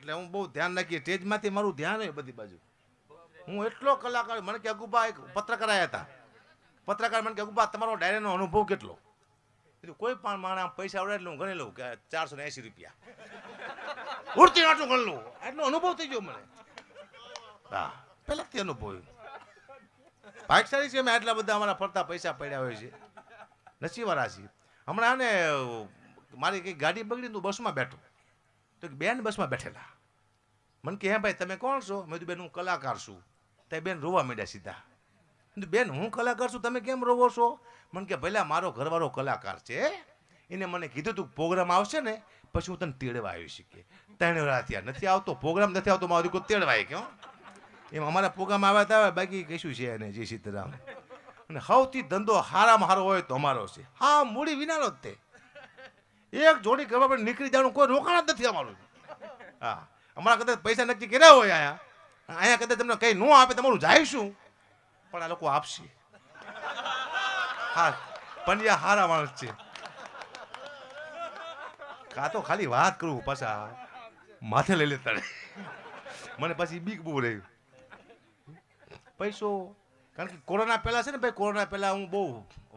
એટલે હું બહુ ધ્યાન રાખીએ સ્ટેજમાંથી મારું ધ્યાન હોય બધી બાજુ. હું એટલો કલાકાર, મને કે અગુબા એક પત્રકાર આવ્યા હતા, પત્રકાર મને કે અગુબા તમારો ડાયરાનો અનુભવ કેટલો? કોઈ પણ માણસ પૈસા આવડે એટલે હું ગણી લઉં કે 480 રૂપિયા ઉડતી નાટું ગણી લઉં, એટલો અનુભવ થઈ ગયો મને. હા, પહેલાથી અનુભવ ભાગશાળી છે અમે, આટલા બધા અમારા ફરતા પૈસા પડ્યા હોય છે, નસીબવાળા છીએ. હમણાં ને મારી કંઈક ગાડી બગડી, તું બસમાં બેઠો તો બેન બસમાં બેઠેલા, મને કે હે ભાઈ તમે કોણ છો? મેં કીધું બેન હું કલાકાર છું. તે બેન રોવા માંડ્યા સીધા. બેન હું કલાકાર છું, તમે કેમ રોવો છો? મને કે ભલે મારો ઘરવાળો કલાકાર છે, એને મને કીધું તું પ્રોગ્રામ આવશે ને પછી હું તને તેડવા આવી શકીએ. 3 વાર થયા નથી આવતો, પ્રોગ્રામ નથી આવતો, મારો દીકરો તેડવાય કેમ? એમ અમારા પ્રોગ્રામ આવ્યા હતા, બાકી કશું છે એને જય સીતારામ. અને સૌથી ધંધો હારામાં હારો હોય તો અમારો છે. હા, મૂડી વિનાનો જ તે એક જોડી કરવા પર નીકળી જવાનું કોઈ રોકાણ જ નથી અમારું. હા, અમારા કદાચ પૈસા નક્કી કર્યા હોય અહીંયા કદાચ તમને કંઈ ન આપે તમારું જાય શું, પણ આ લોકો આપશે. હા, પંડ્યા હારા માણસ છે. કાં તો ખાલી વાત કરું પાછા માથે લઈ લેતા મને પછી બીક બહુ રહ્યું પૈસો. કારણ કે કોરોના પહેલાં છે ને ભાઈ, કોરોના પહેલાં હું બહુ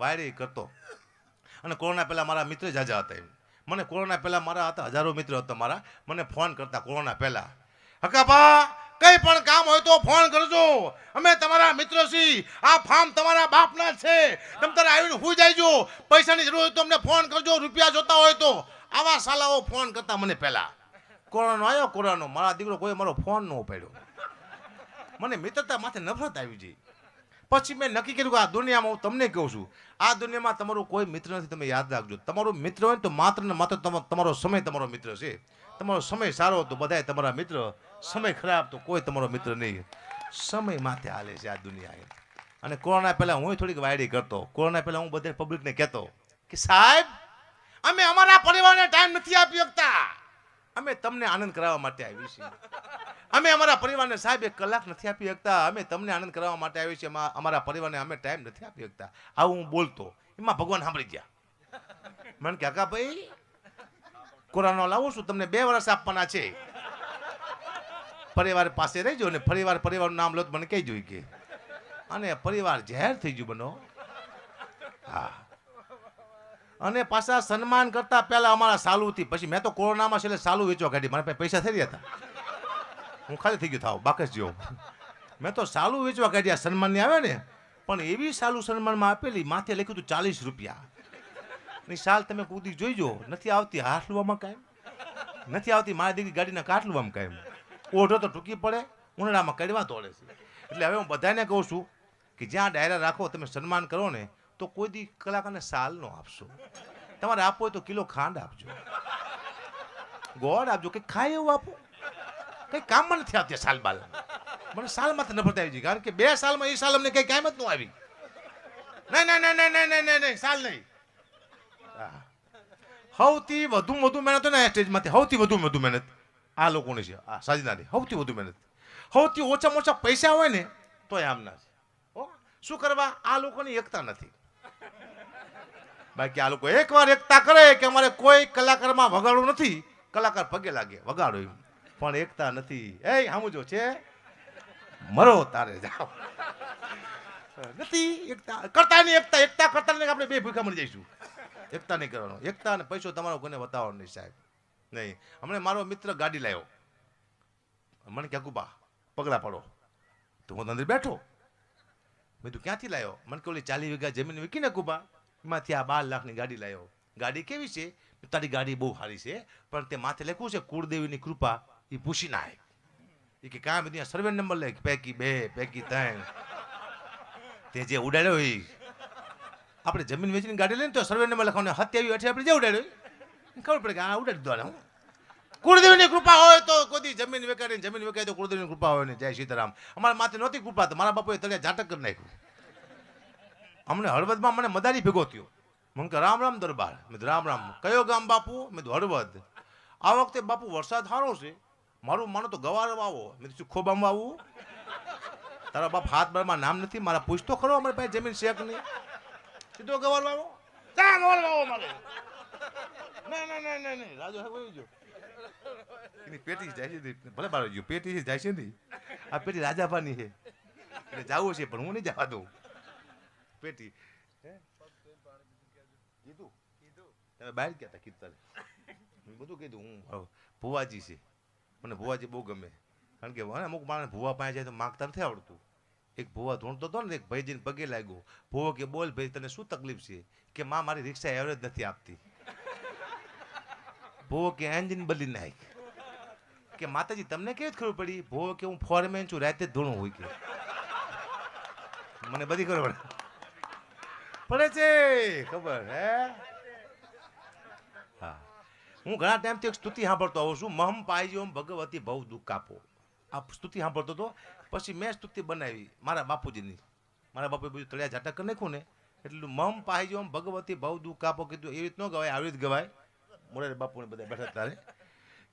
વાયરી કરતો, અને કોરોના પહેલાં મારા મિત્ર જાજા હતા. મને કોરોના પહેલાં મારા હતા હજારો મિત્ર હતા મારા, મને ફોન કરતા કોરોના પહેલાં, હકાભા કઈ પણ કામ હોય તો ફોન કરજો, અમે તમારા મિત્રો છીએ, આ ફાર્મ તમારા બાપના છે, તમે તારે આવીને હુઈ જાયજો, પૈસાની જરૂર હોય તો અમને ફોન કરજો, રૂપિયા જોતા હોય તો. આવા સાલાઓ ફોન કરતા મને પહેલા. કોરોના આવ્યો, કોરોના મારા દીકરો કોઈ મારો ફોન ન ઉપાડ્યો, મને મિત્રતા માથે નફરત આવી ગઈ. પછી મેં નક્કી કર્યું કે આ દુનિયામાં હું તમને કહું છું, આ દુનિયામાં તમારું કોઈ મિત્ર નથી. તમે યાદ રાખજો, તમારો મિત્ર હોય તો માત્ર ને માત્ર તમારો સમય તમારો મિત્ર છે. તમારો સમય સારો તો બધાય તમારા મિત્ર, સમય ખરાબ તો કોઈ તમારો મિત્ર નહીં. સમય માથે હાલે છે આ દુનિયા. અને કોરોના પહેલાં હું થોડીક વાયડી કરતો. કોરોના પહેલાં હું બધા પબ્લિકને કહેતો કે સાહેબ અમે અમારા પરિવારને ટાઈમ નથી આપી શકતા, અમે તમને આનંદ કરાવવા માટે આવી છીએ. અમે અમારા પરિવારને સાહેબ 1 કલાક નથી આપી શકતા, અમે તમને આનંદ કરાવવા માટે આવી છીએ, અમારા પરિવારને અમે ટાઈમ નથી આપી શકતા. આવું હું બોલતો, એમાં ભગવાન સાંભળી ગયા. મને કે કાકા ભાઈ કોરોના લાવું છું, તમને 2 વર્ષ આપવાના છે, પરિવાર પાસે રહીજો ને પરિવારનું નામ લો મને કહી જોઈ કે. અને પરિવાર જાહેર થઈ ગયું બનો. હા, અને પાછા સન્માન કરતા પહેલા અમારા સાલુથી, પછી મેં તો કોરોનામાં છેલ્લે સાલુ વેચવા કાઢી, મારા પાસે પૈસા થઈ રહ્યા હતા, હું ખાલી થઈ ગયો થાવ બાકસ જેવો. મેં તો સાલુ વેચવા કાઢ્યા, સન્માનની આવે ને, પણ એવી સાલુ સન્માનમાં આપેલી, માથે લખ્યું હતું 40 રૂપિયા ની સાલ. તમે કૂદી જોઈજો, નથી આવતી હાથલુવામાં કાયમ, નથી આવતી મારી દીકરી ગાડીના કાટલુવામાં કાયમ. ઓઢો તો ટૂંકી પડે, ઉનાળામાં કડવા દોડે છે. એટલે હવે હું બધાને કહું છું કે જ્યાં ડાયરા રાખો, તમે સન્માન કરો ને તો કોઈ દી કલાકારને સાલ નો આપશો. તમારે આપવો હોય તો કિલો ખાંડ આપજો, ગોળ આપજો, કંઈક ખાય એવું આપો. કંઈ કામમાં નથી આવતી સાલ બાલ. મને સાલમાંથી નફરત આવી ગઈ, કારણ કે 2 સાલમાં એ સાલ અમને કંઈ કામ જ ન આવી. નહીં, સાલ નહીં. સૌથી વધુ મહેનત હોય ને સ્ટેજમાંથી, સૌથી વધુ મહેનત આ લોકોની છે, આ સાજનાની સૌથી વધુ મહેનત. સૌથી ઓછામાં ઓછા પૈસા હોય ને તો આમના છે. શું કરવા? આ લોકોની એકતા નથી. બાકી આ લોકો એકવાર એકતા કરે કે અમારે કોઈ કલાકારમાં વગાડવું નથી, કલાકાર પગે લાગે વગાડો એમ, પણ એકતા નથી. એ સમજો છે, મરો તારે જાઓ. નથી એકતા, કરતા નહીં એકતા, એકતા કરતા નહીં આપણે 2 ભૂખા મળી જઈશું. એકતા નહીં કરવાનો, એકતા અને પૈસો તમારો કોઈને બતાવવાનો નહીં સાહેબ, નહીં. હમણાં મારો મિત્ર ગાડી લાવ્યો, મને કે ગુબા પગલા પડો, તો હું અંદર બેઠો. મેં તું ક્યાંથી લાવ્યો? મને કે ઓલી 40 વીઘા જમીન વીકીને ગુબા, એમાંથી આ 12 લાખની ગાડી લાવ્યો. ગાડી કેવી છે? તારી ગાડી બહુ સારી છે, પણ તે માથે લખ્યું છે કુળદેવીની કૃપા, એ પૂછી ના એ કે કાં બધી સર્વે નંબર લે, પૈકી 2 પૈકી 3. તે જે ઉડાડ્યો એ આપણે જમીન વેચીને ગાડી લઈને તો સર્વે નંબર લખવાનો, 27 આપણે જે ઉડાડ્યો ખબર પડે કે આ ઉડાડી દો. કુળદેવીની કૃપા હોય તો કોઈ જમીન વેચાય, જમીન વેચાય તો કુળદેવીની કૃપા હોય ને. જય સીતારામ. અમારા માથે નહોતી કૃપા, તો મારા બાપુએ તળિયા ઝાટક કરી નાખ્યું. અમને હળવદમાં મને મદારી ભેગો થયો, મને કે રામ રામ દરબાર. મેં રામ રામ. કયો ગામ બાપુ? મેં હળવદ. આ વખતે બાપુ વરસાદ સારો છે, મારું માનો તો ગવાર વાવો. મેં ખોબામાં વાવું. તારા બાપ હાથ બારમાં નામ નથી, મારા પૂછતો ખરો અમારી પાસે જમીન શેક નહીં, સીધો ગવાર વાવો. ગવાર વાવો મારે. નહીં રાજુ જો એની પેટી જાય છે ભલે બાર ગયું પેટી જાય છે ને આ પેટી રાજાભાની છે એટલે જવું છે પણ હું નહીં જવા દઉં પેટી કીધું તમે બહાર ગયા હતા કીર્તન બધું કીધું હું ભુવાજી છે મને ભુવાજી બહુ ગમે કારણ કે અમુક માણસ ભુવા પાસે જાય તો માગતા નથી આવડતું એક ભુવા ધૂણતો હતો ને એક ભાઈજીને પગે લાગ્યો ભુવો કે બોલ ભાઈ તને શું તકલીફ છે કે માં મારી રિક્ષા એવરેજ નથી આપતી ભુવો કે એન્જિન બદલી નાખ કે માતાજી તમને કેવી ખબર પડી ભુવો કે હું ફોરમેન છું રાતે ધૂણું હોય કે મને બધી ખબર પડે છે ખબર હે હા હું ઘણા ટાઈમથી એક સ્તુતિ સાંભળતો આવું છું મહમ પાઈજો ભગવતી ભવ દુઃખ આપો આ સ્તુતિ સાંભળતો હતો પછી મેં સ્તુતિ બનાવી મારા બાપુજીની મારા બાપુએ બધું તળિયા ઝાટા કરી નાખ્યું ને એટલું મમ પાઈજો ભગવતી ભવ દુઃખ આપો કીધું એવી રીત ન ગવાય આવી રીત ગવાય મોરે બાપુને બધા બેઠા તારે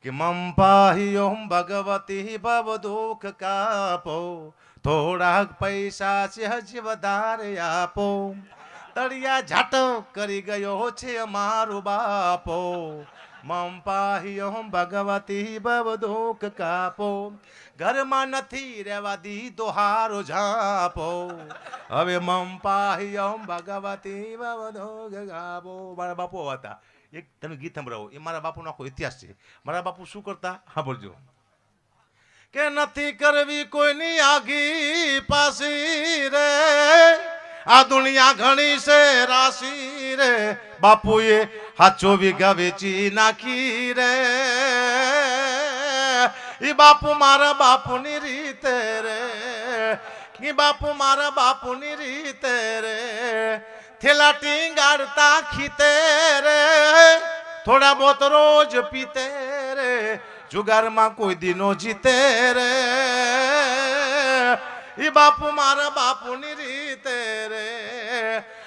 કે મમ પાહિયો ભગવતી ભવ દુઃખ કાપો થોડાક પૈસા છે હજી વધારે આપો તળિયા ઝાટો કરી ગયો છે અમારો બાપો મમ પાહિયો ભગવતી ભવ દુઃખ કાપો ઘરમાં નથી રહેવા દીધો હારો ઝાપો હવે મમ પાહિયો ભગવતી ભવ દુઃખ કાપો મારા બાપુ હતા એક તમે ગીત સંભળાવો એ મારા બાપુનો આખો ઇતિહાસ છે મારા બાપુ શું કરતા સાંભળજો કે નથી કરવી કોઈની આગી પાસી રે આ દુનિયા ઘણી છે રાશી રે બાપુએ હાચો વીઘા વેચી નાખી રે ઈ બાપુ મારા બાપુની રીતે રે ઈ બાપુ મારા બાપુની રીતે રે થેલા ટીંગાડતા ખીતે રે થોડા બોત રોજ પીતે રે જુગારમાં કોઈ દિનો જીતે રે ઈ બાપુ મારા બાપુની રીતે રે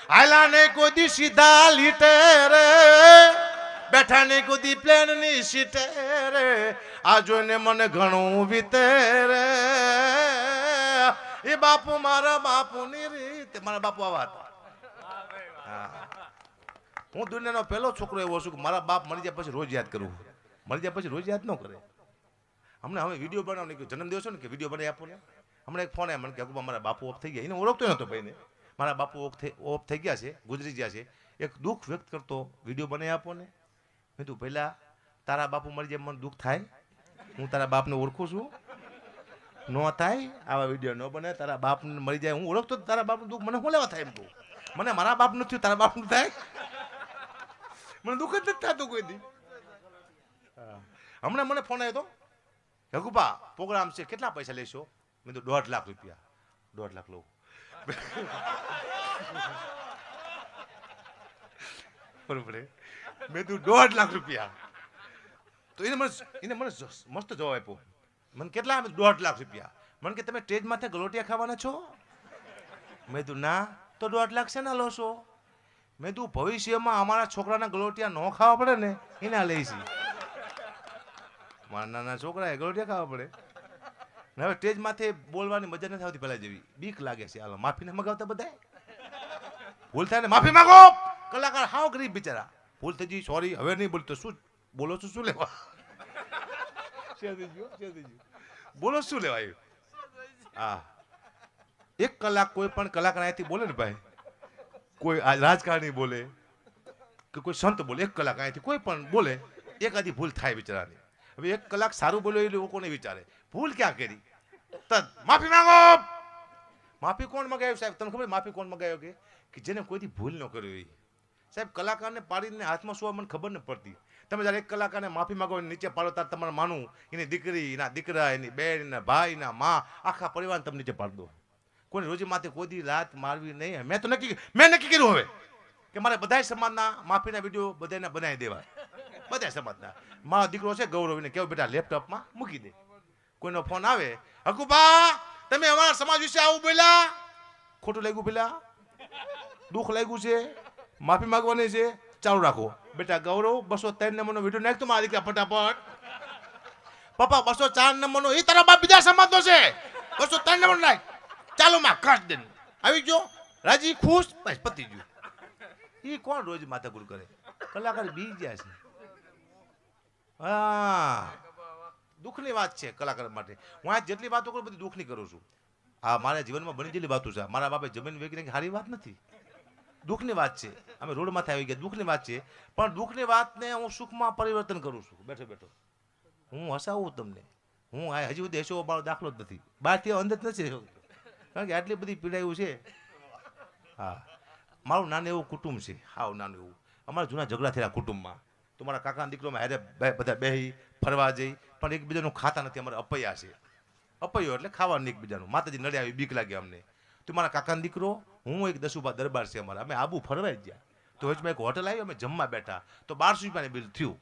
આયલા ને કોઈ દી સીધા લીટે રે બેઠા ને કોઈ દી પ્લેન ની સીટે રે આ જોઈને મને ઘણું વીતે રે ઈ બાપુ મારા બાપુની રીતે મારા બાપુ આવા હતા હું દુનિયાનો પહેલો છોકરો એવો છું કે મારા બાપ મરી જાય પછી રોજ યાદ કરું મરી જાય પછી રોજ યાદ ન કરે હમણાં હવે વિડીયો બનાવવાનો કે જન્મદિવસ છે ને કે વિડીયો બનાવી આપો ને હમણાં એક ફોન આવ્યા મને કે મારા બાપુ ઓફ થઈ ગયા એને ઓળખતો નહોતો ભાઈને મારા બાપુ ઓફ થઈ ગયા છે ગુજરી ગયા છે એક દુઃખ વ્યક્ત કરતો વિડીયો બનાવી આપો ને મેં તું પહેલાં તારા બાપુ મરી જાય મને દુઃખ થાય હું તારા બાપને ઓળખું છું ન થાય આવા વિડીયો ન બને તારા બાપને મરી જાય હું ઓળખતો તારા બાપનું દુઃખ મને શું લેવા થાય એમ તું મને મારા બાપનું થયું તારા બાપનું થાય મને દુઃખ જ નથી થતું કોઈ દી હમણાં મને ફોન આવ્યો હતો હકુપા પ્રોગ્રામ છે કેટલા પૈસા લેશો મેં તો 1.5 લાખ રૂપિયા 1.5 લાખ લઉં બરોબર મેં તું 1.5 લાખ રૂપિયા તો એને મને મસ્ત જવાબ આપ્યો મને કેટલા 1.5 લાખ રૂપિયા મને કે તમે સ્ટેજ માથે ગલોટિયા ખાવાના છો મેં તું ના તો 1.5 લાખ છે ના લો છો મેં તું ભવિષ્યમાં અમારા છોકરાના ગલોટિયા ન ખાવા પડે ને એના લઈશી મારા નાના છોકરા ગલોટિયા ખાવા પડે ને હવે સ્ટેજ માથે બોલવાની મજા નથી આવતી પહેલા જેવી બીક લાગે છે હાલો માફીને મગાવતા બધા ભૂલ થાય ને માફી માંગો કલાકાર હાવ ગરીબ બિચારા ભૂલ થઈ ગઈ સોરી હવે નહીં બોલતો શું બોલો છો શું લેવા બોલો શું લેવાય હા 1 કલાક કોઈ પણ કલાકાર અહીંયાથી બોલે ને ભાઈ કોઈ રાજકારણી બોલે કે કોઈ સંત બોલે 1 કલાક અહીંયાથી કોઈ પણ બોલે એકાદી ભૂલ થાય બિચારાની હવે 1 કલાક સારું બોલ્યો એ લોકોને વિચારે ભૂલ ક્યાં કરી માફી માંગો માફી કોણ મગાવ્યું સાહેબ તમને ખબર માફી કોણ મગાવ્યો કે જેને કોઈથી ભૂલ ન કર્યો એ સાહેબ કલાકારને પાડીને હાથમાં શું મને ખબર ન પડતી તમે જ્યારે 1 કલાકારને માફી માંગો નીચે પાડો ત્યારે તમારે માનું એની દીકરી એના દીકરા એની બેન એના ભાઈ એના મા આખા પરિવારને તમે નીચે પાડી દો કોઈને રોજી માથે કોઈ દી લાત મારવી નહીં મેં નક્કી કર્યું હવે કે મારે બધા સમાજના માફીના વિડીયો બધાને બનાવી દેવા બધા સમાજના મારો દીકરો છે ગૌરવ એને કેવું બેટા લેપટોપમાં મૂકી દે કોઈનો ફોન આવે હકુબા તમે અમારા સમાજ વિશે આવું બોલ્યા ખોટું લાગ્યું પેલા દુઃખ લાગ્યું છે માફી માંગવાની છે ચાલુ રાખો બેટા ગૌરવ 203 નંબરનો વિડીયો નાખ તો મારા દીકરા ફટાફટ પપ્પા 204 નંબરનો એ તારા બાપ બીજા સમાજનો છે 203 નંબર નાખ ચાલો માં કાઢ દે આવી ગયો રાજી ખુશ બસ પતી ગયું એ કોણ રોજ માથાકૂટ કરે કલાકાર બી ગયા છે હા દુઃખની વાત છે કલાકાર માટે. હું આ જેટલી વાતો કરું બધી દુઃખની કરું છું. આ મારા જીવનમાં બની જેટલી વાતો છે. મારા બાપે જમીન વેચીને કે સારી વાત નથી, દુઃખની વાત છે. અમે રોડમાંથી આવી ગયા, દુઃખની વાત છે. પણ દુઃખની વાતને હું સુખમાં પરિવર્તન કરું છું બેઠો બેઠો. હું હસાવું તમને, હું હજી સુધી હસો મારો દાખલો જ નથી, બહારથી અંદર જ નથી, કારણ કે આટલી બધી પીડાયું છે. હા, મારું નાનું એવું કુટુંબ છે, હાવ નાનું એવું. અમારા જૂના ઝઘડા થયેલા કુટુંબમાં, તો મારા કાકાના દીકરોમાં હારે બધા બેહી ફરવા જઈ, પણ એકબીજાનું ખાતા નથી. અમારે અપૈયા છે, અપૈયો એટલે ખાવાનું એકબીજાનું. માતાજી નડે આવી બીક લાગે અમને. તો મારા કાકાનો દીકરો, હું એક દસુભા દરબાર છે અમારા, અમે આબુ ફરવા જ ગયા. તો વચમાં એક હોટલ આવી, અમે જમવા બેઠા, તો 1200 રૂપિયાની બિલ થયું.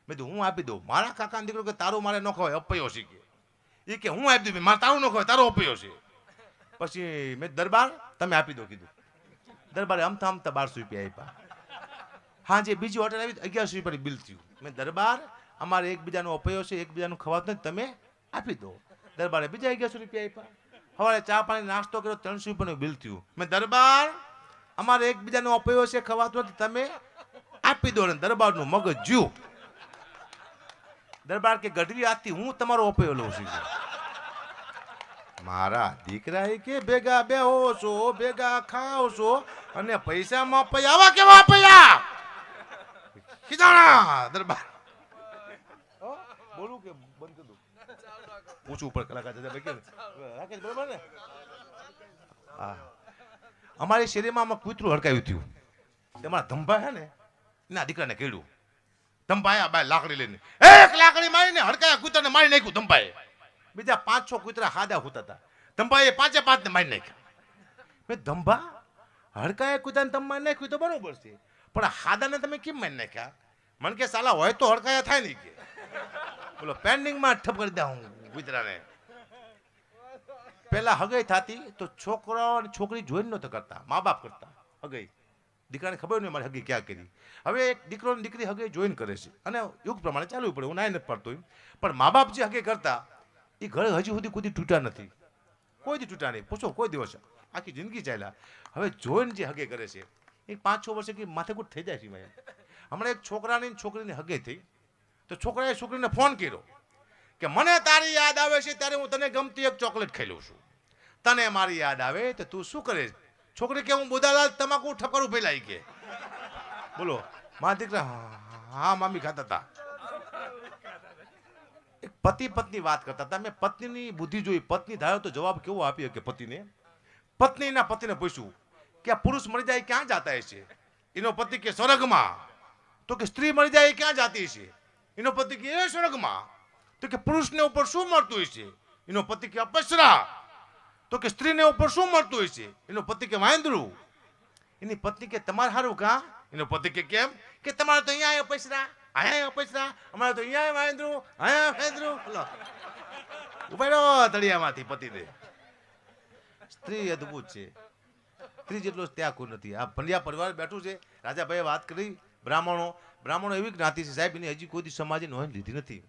મેં તો હું આપી દઉં. મારા કાકાનો દીકરો કે તારું મારે ન ખવાય, અપૈયો શીખે. એ કે હું આપી દઉં, મારે તારું ન ખવાય, તારો અપૈયો છે. પછી મેં દરબાર તમે આપી દો કીધું. દરબારે અમથા 1200 રૂપિયા આપ્યા. હા, જે બીજી હોટલ આવી 1100 રૂપિયાની બિલ થયું. મેં દરબાર અમારે એકબીજાનો અપૈયો છે, એકબીજાનું ખવાતું નથી, તમે આપી દો. દરબારે બીજા 1100 રૂપિયા આપ્યા. સવારે ચા પાણી નાસ્તો કર્યો, 300 રૂપિયાનું બિલ થયું. મેં દરબાર અમારે એકબીજાનો અપૈયો છે, ખવાતું નથી, તમે આપી દો. ને દરબારનું મગજ જ્યું. દરબાર કે ગઢવી આજથી હું તમારો અપૈયો લઉં છું. મારા દીકરા કે ભેગા બેહો છો, ભેગા ખાઓ છો, અને પૈસામાં અપૈયા, આવા કેવા અપૈયા ખીજાણા. દરબાર બોલું કે બંધ કરી દઉં? પૂછવું ઉપર કલાકાર રાખે બરોબર ને. હા, અમારી શેરીમાં કૂતરું હડકાયું થયું. તમારા ધંભા છે ને, એના દીકરાને કેળ્યું. ધંભાયા બાય લાકડી લઈને, એક લાકડી મારીને હડકાયા કૂતરાને મારી નાખ્યું ધંભાએ. બીજા 5-6 કૂતરા હાદા હોતા હતા. ધંભાએ 5-5 ને મારી નાખ્યા. મેં ધંભા હડકાયા કૂતરાને તમે મારી નાખ્યું તો બરોબર છે, પણ હાદાને તમે કેમ મારી નાખ્યા? મને કે સાલા હોય તો હડકાયા થાય નહીં કે. બોલો પેન્ડિંગમાં ઠપ કરી દે હું કૂતરાને. પેલા હગાઈ થતી તો છોકરાઓ અને છોકરી જોઈને નહોતા કરતા, મા બાપ કરતા હગાઈ. દીકરાને ખબર નહીં મારી હગી ક્યાં કરી. હવે એક દીકરો અને દીકરી હગે જોઈન કરે છે, અને યુગ પ્રમાણે ચાલવું પડે, હું નાય નથી પડતો. પણ મા બાપ જે હગે કરતા એ ઘરે હજી સુધી કોઈ તૂટ્યા નથી, કોઈ દી તૂટ્યા નહીં. પૂછો કોઈ દિવસ, આખી જિંદગી ચાલ્યા. હવે જોઈન જે હગે કરે છે એ 5-6 વર્ષે કે માથેકૂટ થઈ જાય છે. હમણાં એક છોકરાની છોકરીને હગે થઈ, તો છોકરાએ છોકરીને ફોન કર્યો કે મને તારી યાદ આવે છે ત્યારે હું તને ગમતી એક ચોકલેટ ખાઈ લઉં છું, તને મારી યાદ આવે તો તું શું કરે? છોકરી કે હું બોદાલાલ તમાકુ ઠપકરું ફેલાઈ કે. બોલો મારા દીકરા હા મામી ખાતા હતા. એક પતિ પત્ની વાત કરતા હતા. મેં પત્નીની બુદ્ધિ જોઈ. પત્ની ધારો તો જવાબ કેવો આપ્યો કે પતિને, પત્નીના પતિને પૂછ્યું કે આ પુરુષ મરી જાય ક્યાં જાતા છે? એનો પતિ કે સ્વર્ગમાં. તો કે સ્ત્રી મરી જાય ક્યાં જાતી છે? એનો પતિ કે એ સ્વર્ગમાં. તો કે પુરુષને ઉપર શું મળતું હોય છે? એનો પતિ કે અપસરા. તો કે સ્ત્રીને ઉપર શું મળતું હોય છે? એનો પતિ કે વાંદરું. એની પત્ની કે તમારે સારું કાં? એનો પતિ કે કેમ? કે તમારે તો અહીંયા અપસરા, અહીંયા અપસરા, અમારે તો અહીંયા વાંદરું, અહીંયા વાંદરું. ઉપાડો તળિયામાંથી પતિને. સ્ત્રી અદભુત છે, સ્ત્રી જેટલો ત્યાગ કોઈ નથી. આ પંડ્યા પરિવાર બેઠું છે. રાજાભાઈએ વાત કરી બ્રાહ્મણો એવી જ્ઞાતિ છે સાહેબ, એની હજી કોઈ સમાજે નોંધ લીધી નથી.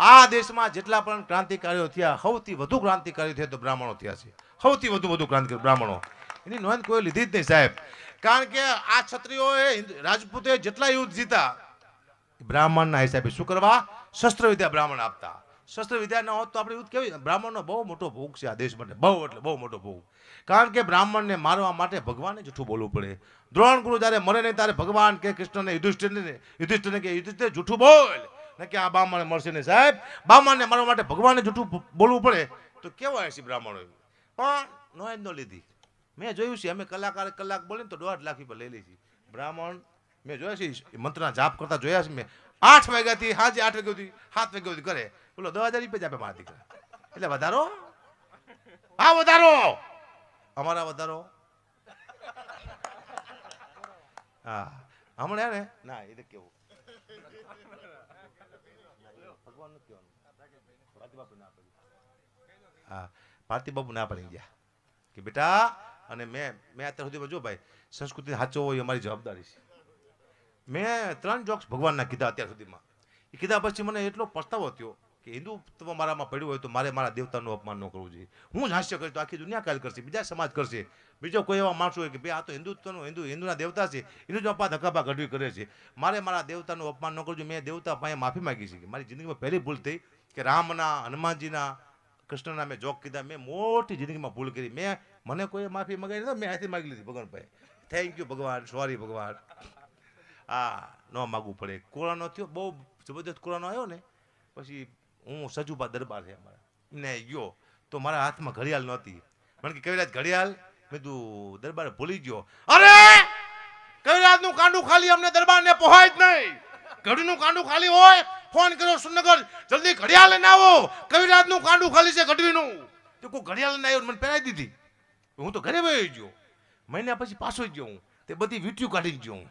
આ દેશમાં જેટલા પણ ક્રાંતિકારીઓ થયા, સૌથી વધુ ક્રાંતિકારીઓ થયા તો બ્રાહ્મણો થયા છે. સૌથી વધુ ક્રાંતિકારી બ્રાહ્મણો. એની નોંધ કોઈ લીધી જ નહીં સાહેબ. કારણ કે આ ક્ષત્રિયોએ રાજપૂતે જેટલા યુદ્ધ જીતા બ્રાહ્મણના હિસાબે શું કરવા? શસ્ત્ર વિદ્યા બ્રાહ્મણ આપતા. શસ્ત્ર વિદ્યા ન હોત તો આપણે યુદ્ધ કેવી? બ્રાહ્મણનો બહુ મોટો ભોગ છે આ દેશ માટે, બહુ એટલે બહુ મોટો ભોગ. કારણ કે બ્રાહ્મણને મારવા માટે ભગવાને જૂઠું બોલવું પડે. દ્રોણ ગુરુ જ્યારે મરે નહીં ત્યારે ભગવાન કે કૃષ્ણને યુધિષ્ઠિરને કે યુધિષ્ઠિર જૂઠું બોલ કે આ બ્રાહ્મણને મળશે નહીં સાહેબ. બ્રાહ્મણને મારવા માટે ભગવાને જૂઠું બોલવું પડે તો કેવા હશે બ્રાહ્મણો? પણ નોંધ ન લીધી. મેં જોયું છે, અમે કલાક બોલીને તો 1.5 લાખ રૂપિયા લઈ લઈએ. બ્રાહ્મણ મેં જોયા છે મંત્રના જાપ કરતા જોયા છે મેં. 8 વાગ્યાથી સાંજે 8 વાગ્યા સુધી 7 વાગ્યા સુધી કરે. બોલો 10,000 રૂપિયા જ આપે મારા દીકરા. એટલે વધારો, હા વધારો, અમારા વધારો. હા હમણાં ને ના એ તો કેવું ભગવાન નથી કહેવાનું. હા ભારતી બાપુ ના પડી ગયા કે બેટા, અને મેં અત્યાર સુધીમાં જો ભાઈ સંસ્કૃતિ સાચો હોય અમારી જવાબદારી છે. મેં 3 જોક્સ ભગવાનના કીધા અત્યાર સુધીમાં. એ કીધા પછી મને એટલો પસ્તાવો થયો કે હિન્દુત્વ મારામાં પડ્યું હોય તો મારે મારા દેવતાનું અપમાન ન કરવું જોઈએ. હું જ હાસ્ય કરીશ તો આખી દુનિયા કાલ કરશે, બીજા સમાજ કરશે. બીજો કોઈ એવા માણસો હોય કે ભાઈ આ તો હિન્દુના દેવતા છે, એનું જ અપા ધકાપા ગઢવી કરે છે. મારે મારા દેવતાનું અપમાન ન કરવું જોઈએ. મેં દેવતા પાસે માફી માંગી છે કે મારી જિંદગીમાં પહેલી ભૂલ થઈ કે રામના, હનુમાનજીના, કૃષ્ણના મેં જોક કીધા. મેં મોટી જિંદગીમાં ભૂલ કરી. મને કોઈ માફી મગાવી નથી, મેં હાથે માગી લીધી ભગવાન ભાઈ. થેન્ક યુ ભગવાન, સોરી ભગવાન. ન માગવું પડે. કોરોનો થયો, બહુ જબરદસ્ત કોરોનો આવ્યો ને, પછી હું સજુબા દરબાર છે અમારા, ને ગયો તો મારા હાથમાં ઘડિયાળ નહોતી. મને કે કવિરાજ ઘડિયાળ, મેં તું દરબાર ભૂલી ગયો. અરે કવિરાજનું કાંડું ખાલી અમને દરબારને પહોંચાય જ નહીં. ઘડીનું કાંડું ખાલી હોય, ફોન કર્યો સુરનગર, જલ્દી ઘડિયાળ લઈને આવો, કવિરાજનું કાંડું ખાલી છે ગઢવીનું. તો કોઈ ઘડિયાળ લઈને આવ્યો, મને પહેરાવી દીધી. હું તો ઘરે વહી ગયો. મહિના પછી પાછો જ ગયો હું, તે બધી વીંટીઓ કાઢી ગયો હું.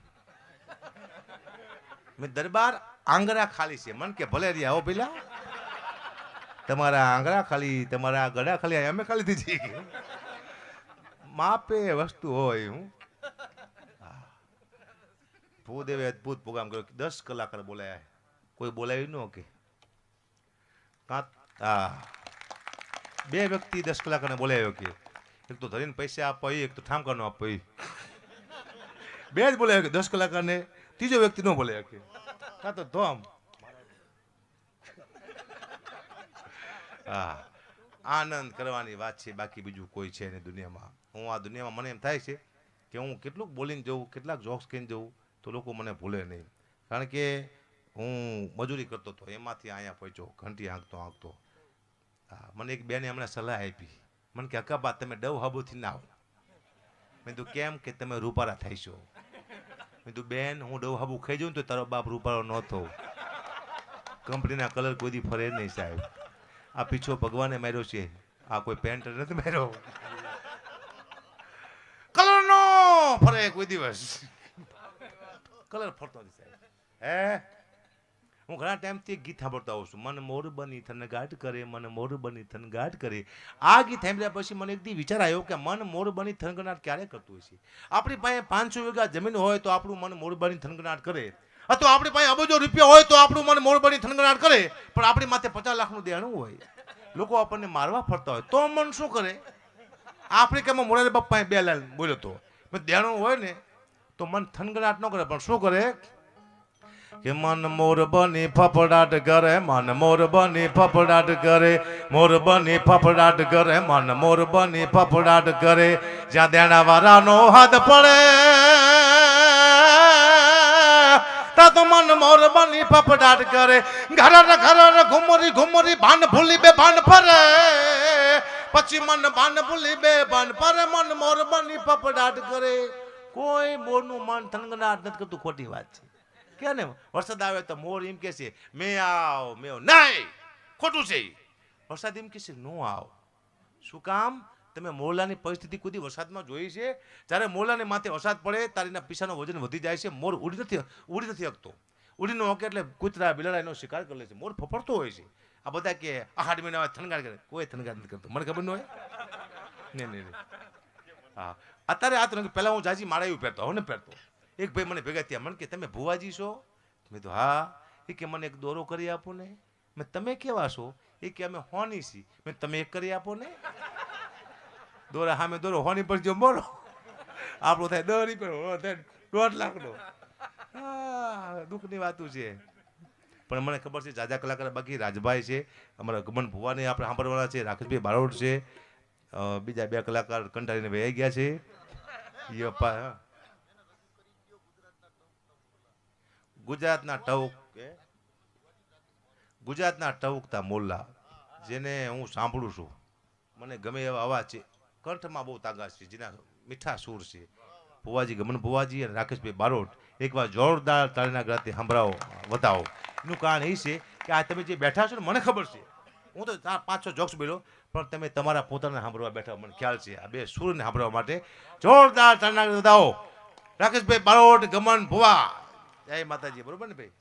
મેં દરબાર આંગળા ખાલી છે. મને કે ભલે રહ્યા આવો પેલા, તમારા આંગળા ખાલી, તમારા ગળા ખાલી, અમે ખાલી દીધી. માપે વસ્તુ હોય. હું ભૂદેવે અદભુત પ્રોગ્રામ કર્યો. 10 કલાકાર બોલાયા, કોઈ બોલાવ્યું ન કે બે વ્યક્તિ 10 કલાકારને બોલાવ્યો કે એક તો ધરીને પૈસા આપવા, એક તો ઠામકાનો આપવા. બે જ બોલાવ્યો કે 10 કલાકારને. ત્રીજો વ્યક્તિ ન બોલાવ્યો કે કાં તો ધોમ. આનંદ કરવાની વાત છે, બાકી બીજું કોઈ છે નહીં દુનિયામાં. હું આ દુનિયામાં મને એમ થાય છે કે હું કેટલુંક બોલીને જઉં, કેટલાક જોક્સ કહીને જઉં તો લોકો મને ભૂલે નહીં. કારણ કે હું મજૂરી કરતો હતો, એમાંથી અહીંયા પહોંચ્યો ઘંટી હાંકતો. મને એક બેને હમણાં સલાહ આપી. મને કે અકાબા તમે ડવ હાબુથી ના આવો. મેં તું કેમ? કે તમે રૂપારા થઈશો. મેં તું બેન હું ડવ હાબુ ખાઈ જાઉં તો તારો બાપ રૂપારો ન થો. કંપનીના કલર કોઈ દી ફરે નહીં સાહેબ. આ પીછો ભગવાને માર્યો છે, આ કોઈ પેન્ટર નથી માર્યો. કલર નો ફરે કોઈ દિવસ. કલર ફરતો નથી સાહેબ. હું ઘણા ટાઈમથી એક ગીત સાંભળતો આવું છું. મન મોર બની થનગાટ કરે, મન મોર બની થનગાટ કરે. આ ગીત સાંભળ્યા પછી મને એક દી વિચાર આવ્યો કે મન મોર બની થનગનાટ ક્યારે કરતું હોય છે? આપણી પાસે 500 વીઘા જમીન હોય તો આપણું મન મોર બની થનગનાટ કરે, અથવા આપણી પાસે અબજો રૂપિયા હોય તો આપણું મન મોર બની થનગનાટ કરે. પણ આપણી માથે 50 લાખનું દેણું હોય, લોકો આપણને મારવા ફરતા હોય તો મન શું કરે? આફ્રિકામાં મોરારી બાપા 2 લાખ બોલ્યો તો દેણું હોય ને તો મન થનગનાટ ન કરે, પણ શું કરે કે મન મોર બની ફફડાટ કરે, મન મોર બની ફફડાટ કરે, મોર બની ફફડાટ કરે, મન મોર બની ફફડાટ કરે. જ્યાં દેણા વાળાનો હાથ પડે તા તો મન મોર બની ફફડાટ કરે. ઘર ઘુમરી ઘુમરી ભાન ભૂલી બે ભાન ફરે, પછી મન ભાન ભૂલી બે ભાન ફરે, મન મોર બની ફફડાટ કરે. કોઈ મોરનું મન થનગનાટ નથી કરતું, ખોટી વાત છે. કે ને વરસાદ આવે તો મોર એમ કે છે મેં આવ નહીં, ખોટું છે. વરસાદ એમ કે છે નો આવ. શું કામ? તમે મોરલાની પરિસ્થિતિ કોઈ વરસાદમાં જોઈ છે? જ્યારે મોરલાને માથે વરસાદ પડે ત્યારે એના પીસાનું વજન વધી જાય છે. મોર ઉડી નથી શકતો. ઉડી ન શકે એટલે કૂતરા બિલાડા એનો શિકાર કરી લે છે. મોર ફફડતો હોય છે. આ બધા કે 8 મહિના થનગાટ કરે, કોઈ થનગાટ નથી કરતો. મને ખબર ન હોય. નહીં. હા, અત્યારે આ તો પહેલા હું જાજી માળાયું પહેરતો, હવે ને પહેરતો. એક ભાઈ મને ભેગા થયા, મને કે તમે ભુવાજી છો? મેં તો હા. એ કે મને એક દોરો કરી આપો ને. મેં તમે કેવા છો? એ કે અમે હોની છીએ. મેં તમે એક કરી આપો ને. દોરા સામે દોરો, હોની પર જો બોલો આપણો થાય 10 રૂપિયા, થાય 1.5 લાખનો. દુઃખની વાતું છે. પણ મને ખબર છે જાજા કલાકાર બાકી રાજભાઈ છે, અમારા ગમન ભુવાને આપણે સાંભળવાના છે, રાકેશભાઈ બારોટ છે, બીજા 2 કલાકાર કંટાળીને વહી ગયા છે. ગુજરાતના ટવકતા મોલ્લા, જેને હું સાંભળું છું, મને ગમે એવા અવાજ છે, કંઠમાં બહુ તાકાત છે, જેના મીઠા સૂર છે. ભુવાજી, ગમન ભુવાજી અને રાકેશભાઈ બારોટ એકવાર જોરદાર તાળીના ગળાથી સંભળાવો, વધાવો. એનું કારણ એ છે કે આ તમે જે બેઠા છો ને, મને ખબર છે, હું તો 5-6 જોક્સ બોલ્યો, પણ તમે તમારા પોતાને સાંભળવા બેઠા, મને ખ્યાલ છે. આ 2 સૂરને સાંભળવા માટે જોરદાર તાળીના ગળાથી વધાવો. રાકેશભાઈ બારોટ, ગમન ભુવા, જય માતાજી. બરોબર ને ભાઈ?